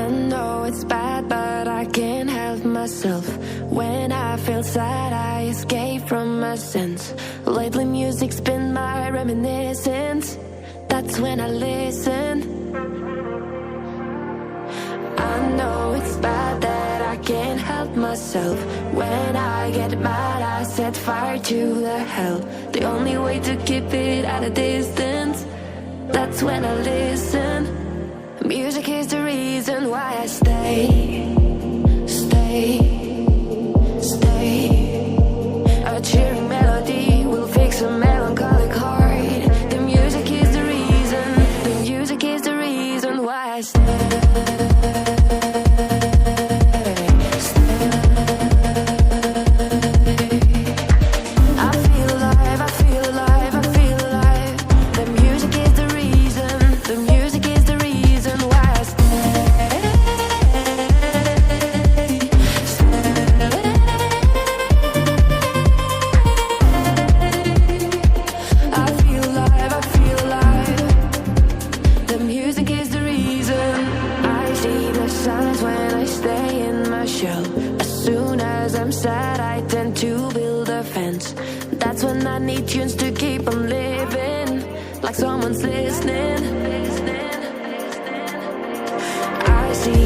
I know it's bad, but I can't help myself. When I feel sad, I escape from my sins. Lately music's been my reminiscence. That's when I listen. I know it's bad that I can't help myself. When I get mad, I set fire to the hell. The only way to keep it at a distance, that's when I listen. Music is the reason why I stay. A cheering melody will fix a melancholic heart. The music is the reason. The music is the reason why I stay. I feel alive, I feel alive, I feel alive. The music is the reason. The music is the reason why I stay. I feel alive, I feel alive. The music is the reason. I see the signs when I stay in my shell. As soon as I'm sad, I tend to build a fence. That's when I need tunes to keep on living, like someone's listening. I see